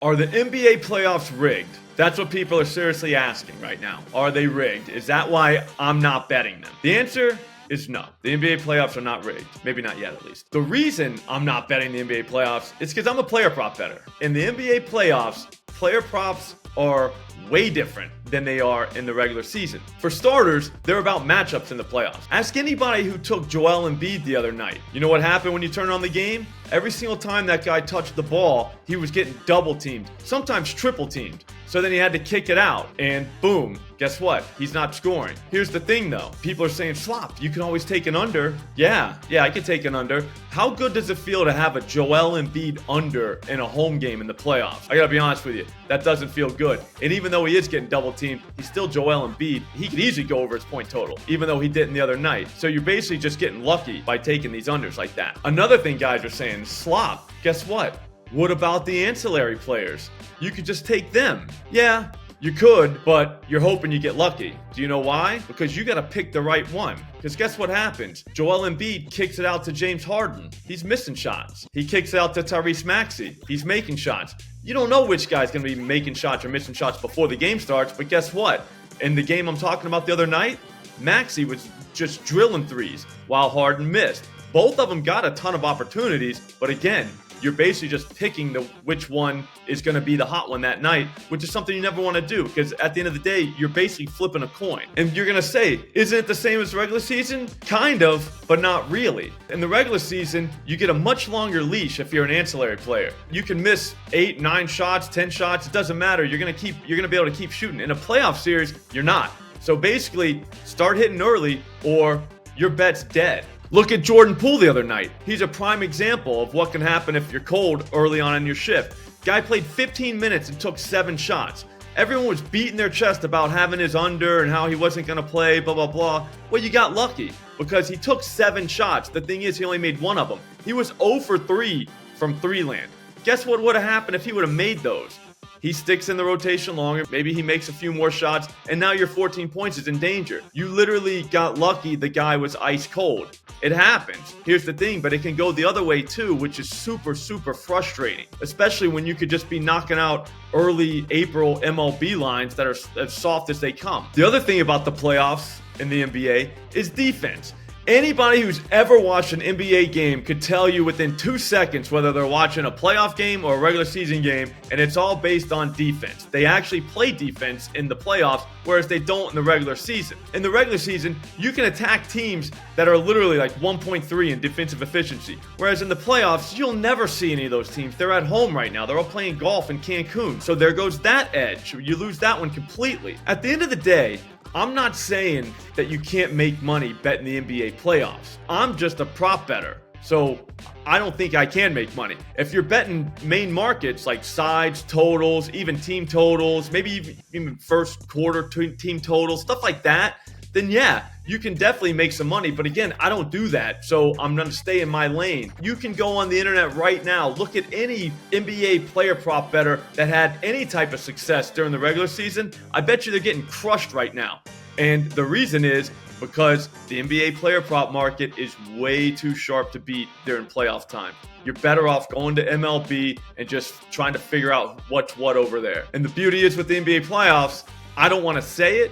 Are the NBA playoffs rigged? That's what people are seriously asking right now. Are they rigged? Is that why I'm not betting them? The answer is no. The NBA playoffs are not rigged. Maybe not yet, at least. The reason I'm not betting the NBA playoffs is because I'm a player prop bettor. In the NBA playoffs, player props are way different than they are in the regular season. For starters, they're about matchups in the playoffs. Ask anybody who took Joel Embiid the other night. You know what happened when you turn on the game? Every single time that guy touched the ball, he was getting double teamed, sometimes triple teamed. So then he had to kick it out, and boom, guess what? He's not scoring. Here's the thing though. People are saying, Slop, you can always take an under. Yeah, I can take an under. How good does it feel to have a Joel Embiid under in a home game in the playoffs? I gotta be honest with you, that doesn't feel good. And even though he is getting double teamed, he's still Joel Embiid. He could easily go over his point total, even though he didn't the other night. So you're basically just getting lucky by taking these unders like that. Another thing guys are saying, Slop, guess what? What about the ancillary players? You could just take them. Yeah, you could, but you're hoping you get lucky. Do you know why? Because you got to pick the right one. Because guess what happens? Joel Embiid kicks it out to James Harden. He's missing shots. He kicks it out to Tyrese Maxey. He's making shots. You don't know which guy's going to be making shots or missing shots before the game starts, but guess what? In the game I'm talking about the other night, Maxey was just drilling threes while Harden missed. Both of them got a ton of opportunities, but again, you're basically just picking which one is going to be the hot one that night, which is something you never want to do because at the end of the day, you're basically flipping a coin. And you're going to say, isn't it the same as the regular season? Kind of, but not really. In the regular season, you get a much longer leash if you're an ancillary player. You can miss 8, 9 shots, 10 shots. It doesn't matter. You're going to be able to keep shooting. In a playoff series, you're not. So basically, start hitting early or your bet's dead. Look at Jordan Poole the other night. He's a prime example of what can happen if you're cold early on in your shift. Guy played 15 minutes and took 7 shots. Everyone was beating their chest about having his under and how he wasn't going to play, blah, blah, blah. Well, you got lucky because he took 7 shots. The thing is, he only made 1 of them. He was 0 for 3 from 3-land. Guess what would have happened if he would have made those? He sticks in the rotation longer, maybe he makes a few more shots, and now your 14 points is in danger. You literally got lucky the guy was ice cold. It happens. Here's the thing, but it can go the other way too, which is super, super frustrating, especially when you could just be knocking out early April MLB lines that are as soft as they come. The other thing about the playoffs in the NBA is defense. Anybody who's ever watched an NBA game could tell you within 2 seconds whether they're watching a playoff game or a regular season game, and it's all based on defense. They actually play defense in the playoffs, whereas they don't in the regular season. In the regular season, you can attack teams that are literally like 1.3 in defensive efficiency, whereas in the playoffs, you'll never see any of those teams. They're at home right now. They're all playing golf in Cancun, so there goes that edge. You lose that one completely. At the end of the day, I'm not saying that you can't make money betting the NBA playoffs. I'm just a prop bettor. So I don't think I can make money. If you're betting main markets like sides, totals, even team totals, maybe even first quarter team totals, stuff like that, then yeah, you can definitely make some money. But again, I don't do that, so I'm going to stay in my lane. You can go on the internet right now, look at any NBA player prop bettor that had any type of success during the regular season. I bet you they're getting crushed right now. And the reason is because the NBA player prop market is way too sharp to beat during playoff time. You're better off going to MLB and just trying to figure out what's what over there. And the beauty is with the NBA playoffs, I don't want to say it,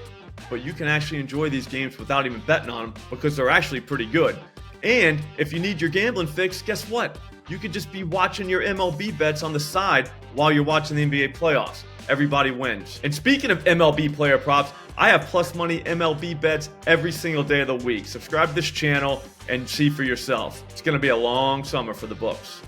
but you can actually enjoy these games without even betting on them because they're actually pretty good. And if you need your gambling fix, guess what? You could just be watching your MLB bets on the side while you're watching the NBA playoffs. Everybody wins. And speaking of MLB player props, I have plus money MLB bets every single day of the week. Subscribe to this channel and see for yourself. It's going to be a long summer for the books.